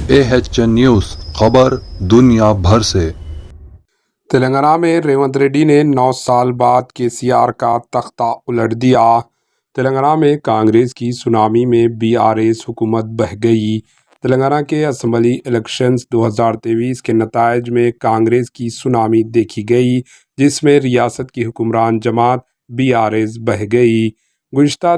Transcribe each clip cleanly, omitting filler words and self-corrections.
AHN news خبر دنیا بھر سے۔ تلنگانہ میں ریونت ریڈی نے 9 سال بعد KCR کا تختہ الٹ دیا۔ تلنگانہ میں کانگریس کی سونامی میں BRS حکومت بہہ گئی۔ تلنگانہ کے اسمبلی الیکشنز 2023 کے نتائج میں کانگریس کی سونامی دیکھی گئی، جس میں ریاست کی حکمران جماعت BRS بہہ گئی۔ گزشتہ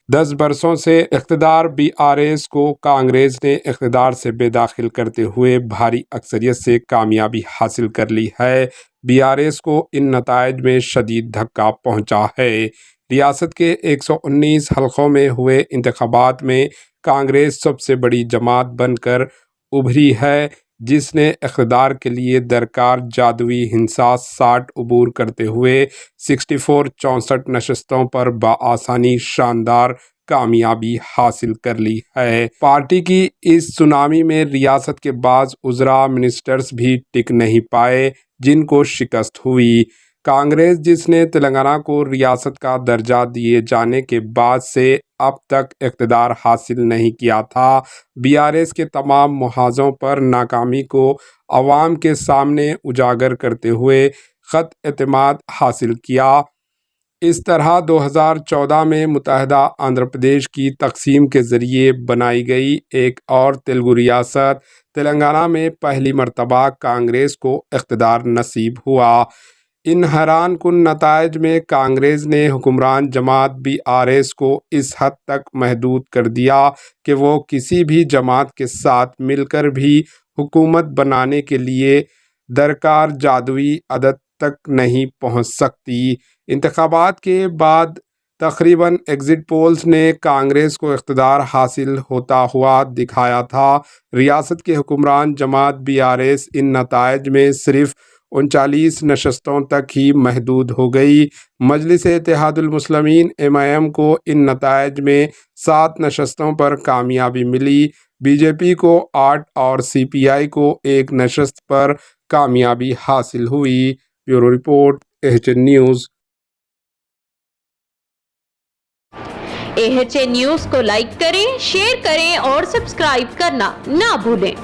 10 برسوں سے اقتدار BRS کو کانگریس نے اقتدار سے بے دخل کرتے ہوئے بھاری اکثریت سے کامیابی حاصل کر لی ہے۔ BRS کو ان نتائج میں شدید دھکا پہنچا ہے۔ ریاست کے 119 حلقوں میں ہوئے انتخابات میں کانگریس سب سے بڑی جماعت بن کر ابھری ہے، جس نے اقتدار کے لیے درکار جادوئی ہنسا 60 عبور کرتے ہوئے 64 نشستوں پر بآسانی شاندار کامیابی حاصل کر لی ہے۔ پارٹی کی اس سونامی میں ریاست کے بعض وزراء منسٹرز بھی ٹک نہیں پائے، جن کو شکست ہوئی۔ کانگریس، جس نے تلنگانہ کو ریاست کا درجہ دیے جانے کے بعد سے اب تک اقتدار حاصل نہیں کیا تھا، BRS کے تمام محاذوں پر ناکامی کو عوام کے سامنے اجاگر کرتے ہوئے خط اعتماد حاصل کیا۔ اس طرح 2014 میں متحدہ آندھرا پردیش کی تقسیم کے ذریعے بنائی گئی ایک اور تیلگو ریاست تلنگانہ میں پہلی مرتبہ کانگریس کو اقتدار نصیب ہوا۔ ان حیران کن نتائج میں کانگریس نے حکمران جماعت BRS کو اس حد تک محدود کر دیا کہ وہ کسی بھی جماعت کے ساتھ مل کر بھی حکومت بنانے کے لیے درکار جادوئی عدد تک نہیں پہنچ سکتی۔ انتخابات کے بعد تقریباً ایگزٹ پولز نے کانگریس کو اقتدار حاصل ہوتا ہوا دکھایا تھا۔ ریاست کے حکمران جماعت BRS ان نتائج میں صرف 39 نشستوں تک ہی محدود ہو گئی۔ مجلس اتحاد المسلمین MIM کو ان نتائج میں 7 نشستوں پر کامیابی ملی، BJP کو 8 اور CPI کو 1 نشست پر کامیابی حاصل ہوئی۔ Bureau report AHN news. AHN news کو لائک کریں، شیئر کریں اور سبسکرائب کرنا نہ بھولیں۔